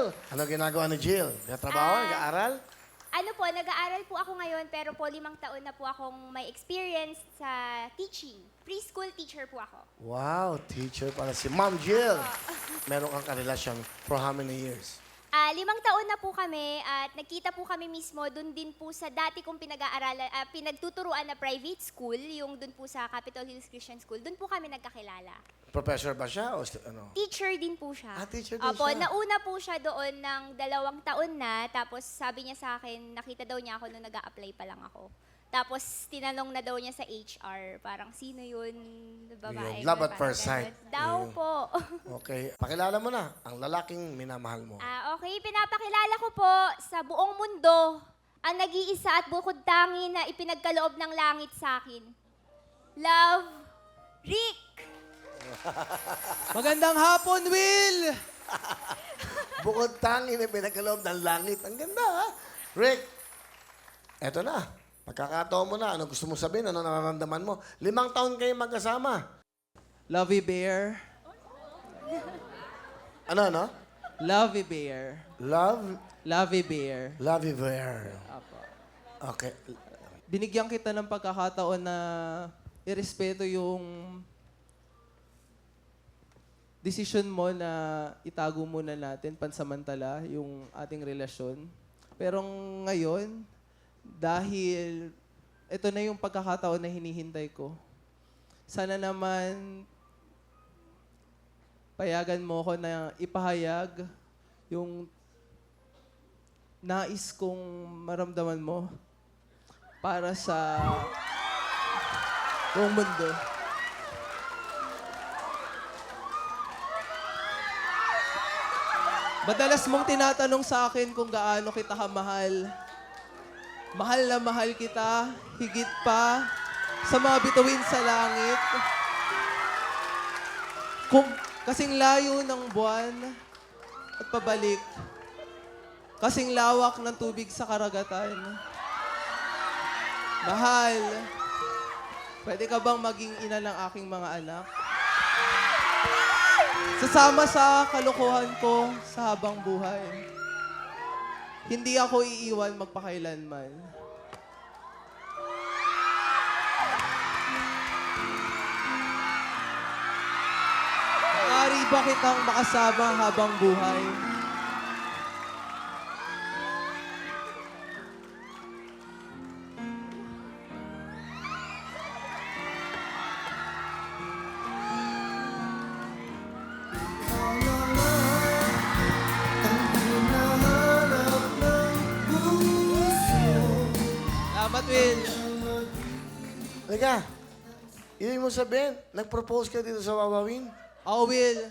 Jill. Ano ginagawa ni Jill? Nagtatrabaho? Nag-aaral? Ano po, nag-aaral po ako ngayon pero po 5 taon na po akong may experience sa teaching. Preschool teacher po ako. Wow, teacher pala si Ma'am Jill. Meron kang karelasyon for how many years? 5 taon na po kami at nagkita po kami mismo dun din po sa dati kong pinag-aaralan, pinagtuturuan na private school, yung dun po sa Capitol Hills Christian School. Dun po kami nagkakilala. Professor ba siya o ano? Teacher din po siya. Teacher din Opo, siya. nauna po siya doon ng 2 taon na, tapos sabi niya sa akin, nakita daw niya ako nung nag-a-apply pa lang ako. Tapos tinanong na daw niya sa HR, parang sino yun, babae. Yun, love at parang first ganun. sight. Daw Yun. po. Okay, pakilala mo na ang lalaking minamahal mo. Okay, pinapakilala ko po sa buong mundo ang nag-iisa at bukod tangi na ipinagkaloob ng langit sa akin. Love, Rick! Magandang hapon, Will! Bukod tangi na pinagkaloob ng langit. Ang ganda, ha? Rick, eto na. Pagkakataon mo na. Ano gusto mo sabihin? Ano nararamdaman mo? 5 taon kayo magkasama. Lovey Bear. Ano? Lovey Bear. Love? Lovey Bear. Love you, Bear. Apo. Okay. Binigyan kita ng pagkakataon na irespeto yung desisyon mo na itago muna natin pansamantala yung ating relasyon. Pero ngayon, dahil ito na yung pagkakataon na hinihintay ko, sana naman payagan mo ko na ipahayag yung nais kong maramdaman mo para sa buong mundo. Madalas mong tinatanong sa akin kung gaano kita kamahal. Mahal na mahal kita, higit pa sa mga bituin sa langit. Kung kasing layo ng buwan at pabalik, kasing lawak ng tubig sa karagatan. Mahal, pwede ka bang maging ina ng aking mga anak? Sasama sa kalokohan ko sa habang buhay. Hindi ako iiwan magpakailanman. Maaari ba kitang makasama habang buhay? Salamat, Will. Halika. Ibig mo sabihin, nag-propose ka dito sa Wawawin? Oh, Will.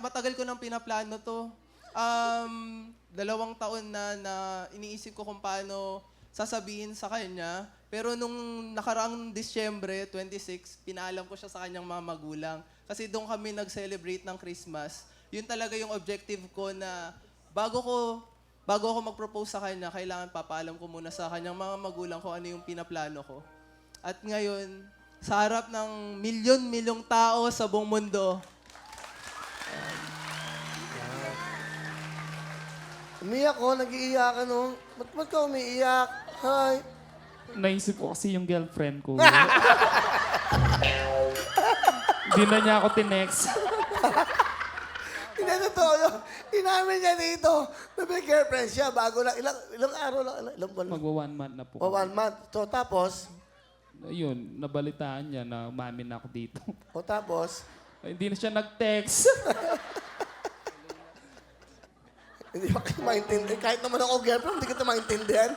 Matagal ko nang pinaplano to. 2 taon na iniisip ko kung paano sasabihin sa kanya. Pero nung nakaraang Disyembre 26, pinaalam ko siya sa kanyang mga magulang. Kasi doon kami nag-celebrate ng Christmas. Yun talaga yung objective ko na bago ako mag-propose sa kanya, kailangan papaalam ko muna sa kanyang mga magulang kung ano yung pinaplano ko. At ngayon, sa harap ng milyon-milyong tao sa buong mundo, Umiyak ko, nag-iiyak ano. Ba't ka umiiyak? Hi. Naisip ko kasi yung girlfriend ko. Hindi na niya ako tinext. Hindi, totoo yun. Inamin niya dito na may girlfriend siya bago lang. Ilang araw lang, ilang buwan lang. Magwa 1 month na po. O 1 month. So, tapos, Ayun, nabalitaan niya na umamin ako dito. Hindi na siya nag-text. hindi ba kayo maintindihan? Kahit naman ako girlfriend, hindi kita maintindihan.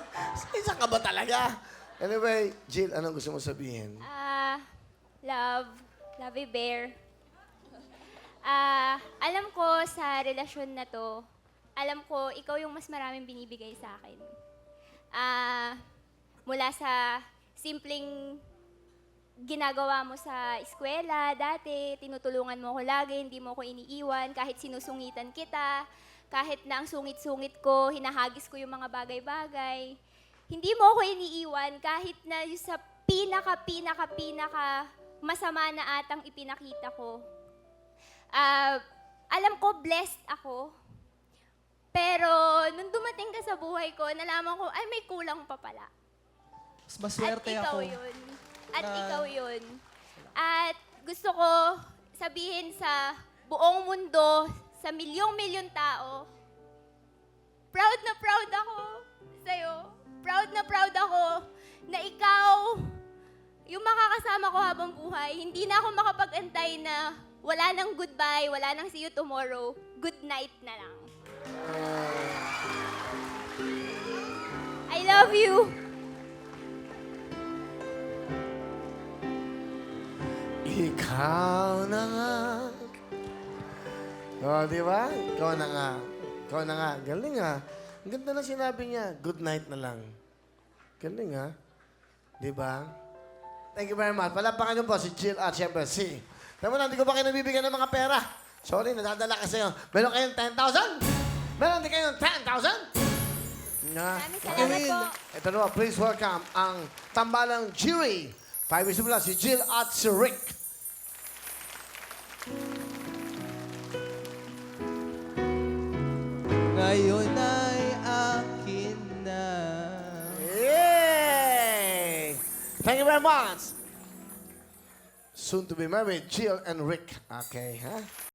Isa ka ba talaga? Anyway, Jill, anong gusto mo sabihin? Lovey Bear. Alam ko sa relasyon na to, alam ko ikaw yung mas maraming binibigay sa akin. Mula sa simpleng ginagawa mo sa eskwela dati, tinutulungan mo ko lagi, hindi mo ko iniiwan, kahit sinusungitan kita, kahit na ang sungit-sungit ko, hinahagis ko yung mga bagay-bagay. Hindi mo ko iniiwan kahit na yung sa pinaka masama na atang ipinakita ko. Alam ko, blessed ako. Pero nung dumating ka sa buhay ko, nalaman ko, ay may kulang pa pala. Mas maswerte At ikaw ako. yun. At Na- ikaw yun. At gusto ko sabihin sa buong mundo, sa milyong-milyon tao, proud na proud ako sa'yo. Proud na proud ako na ikaw, yung makakasama ko habang buhay, hindi na ako makapag-antay na wala nang goodbye, wala nang see you tomorrow. Good night na lang. I love you. Ikaw na nga. Oh, di ba? Ikaw na nga. Ikaw na nga. Galing ha. Ang ganda na sinabi niya. Good night na lang. Galing ha. Di ba? Thank you very much. Palapakan niyo po si Jill at siyempre si. Tama na, hindi ko ba kayo nabibigyan ng mga pera? Sorry, nadadala kasi yun. Meron kayong 10,000? Meron din kayong 10,000? Na. Maraming salamat po. Ito naman, please welcome ang tambalang jury. 5 years old si Jill at si Rick. Ngayon ay akin na. Yay! Thank you very much. Soon to be married, Jill and Rick. Okay, ha?